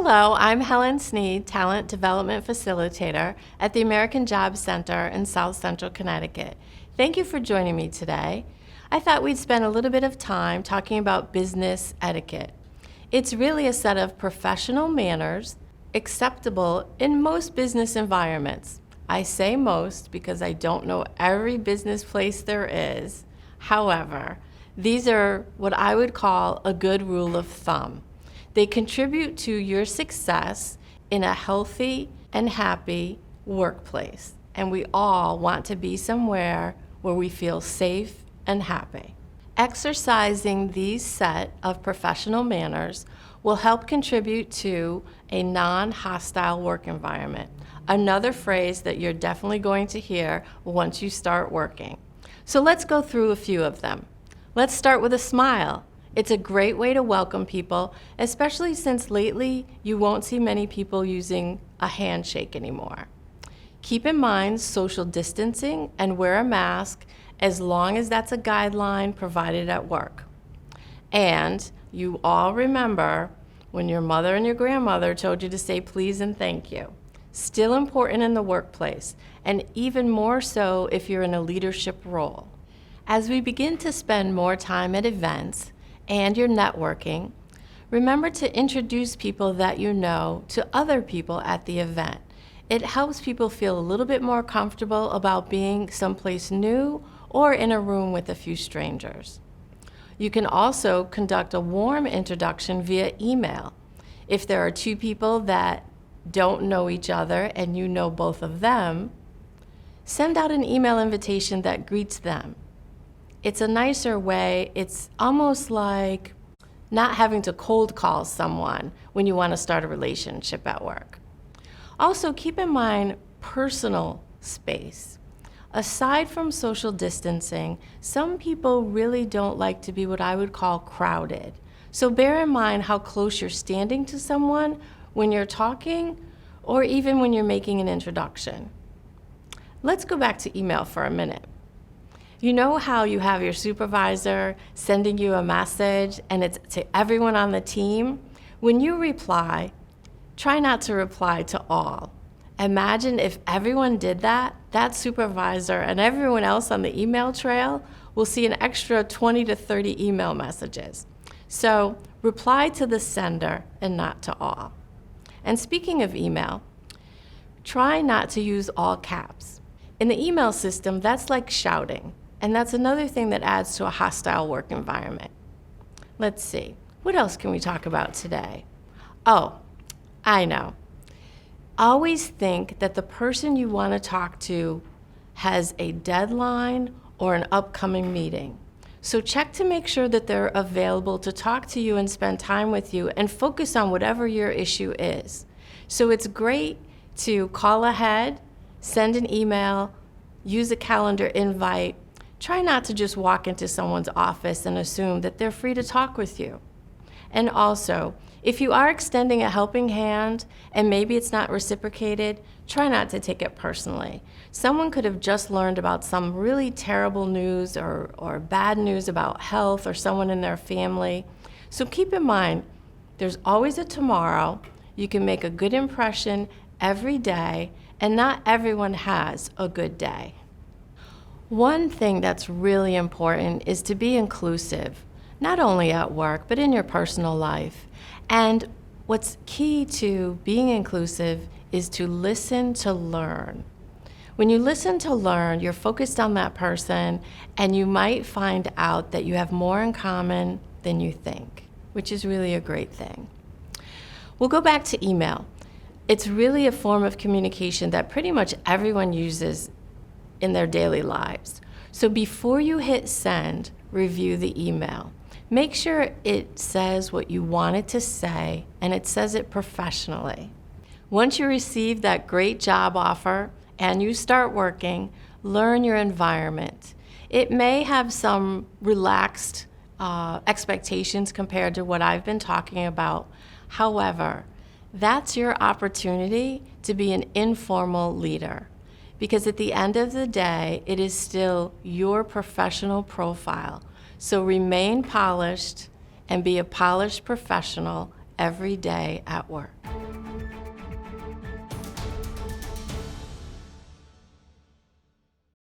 Hello, I'm Helen Sneed, Talent Development Facilitator at the American Job Center in South Central Connecticut. Thank you for joining me today. I thought we'd spend a little bit of time talking about business etiquette. It's really a set of professional manners acceptable in most business environments. I say most because I don't know every business place there is. However, these are what I would call a good rule of thumb. They contribute to your success in a healthy and happy workplace. And we all want to be somewhere where we feel safe and happy. Exercising these set of professional manners will help contribute to a non-hostile work environment. Another phrase that you're definitely going to hear once you start working. So let's go through a few of them. Let's start with a smile. It's a great way to welcome people, especially since lately you won't see many people using a handshake anymore. Keep in mind social distancing and wear a mask as long as that's a guideline provided at work. And you all remember when your mother and your grandmother told you to say please and thank you. Still important in the workplace, and even more so if you're in a leadership role. As we begin to spend more time at events and you're networking, remember to introduce people that you know to other people at the event. It helps people feel a little bit more comfortable about being someplace new or in a room with a few strangers. You can also conduct a warm introduction via email. If there are two people that don't know each other and you know both of them, send out an email invitation that greets them. It's a nicer way. It's almost like not having to cold call someone when you want to start a relationship at work. Also, keep in mind personal space. Aside from social distancing, some people really don't like to be what I would call crowded. So bear in mind how close you're standing to someone when you're talking or even when you're making an introduction. Let's go back to email for a minute. You know how you have your supervisor sending you a message and it's to everyone on the team? When you reply, try not to reply to all. Imagine if everyone did that, that supervisor and everyone else on the email trail will see an extra 20 to 30 email messages. So reply to the sender and not to all. And speaking of email, try not to use all caps. In the email system, that's like shouting. And that's another thing that adds to a hostile work environment. Let's see, what else can we talk about today? Oh, I know. Always think that the person you want to talk to has a deadline or an upcoming meeting. So check to make sure that they're available to talk to you and spend time with you and focus on whatever your issue is. So it's great to call ahead, send an email, use a calendar invite. Try not to just walk into someone's office and assume that they're free to talk with you. And also, if you are extending a helping hand and maybe it's not reciprocated, try not to take it personally. Someone could have just learned about some really terrible news or bad news about health or someone in their family. So keep in mind, there's always a tomorrow. You can make a good impression every day, and not everyone has a good day. One thing that's really important is to be inclusive, not only at work, but in your personal life. And what's key to being inclusive is to listen to learn. When you listen to learn, you're focused on that person, and you might find out that you have more in common than you think, which is really a great thing. We'll go back to email. It's really a form of communication that pretty much everyone uses in their daily lives. So before you hit send, review the email. Make sure it says what you want it to say and it says it professionally. Once you receive that great job offer and you start working, learn your environment. It may have some relaxed expectations compared to what I've been talking about. However, that's your opportunity to be an informal leader. Because at the end of the day, it is still your professional profile. So remain polished and be a polished professional every day at work.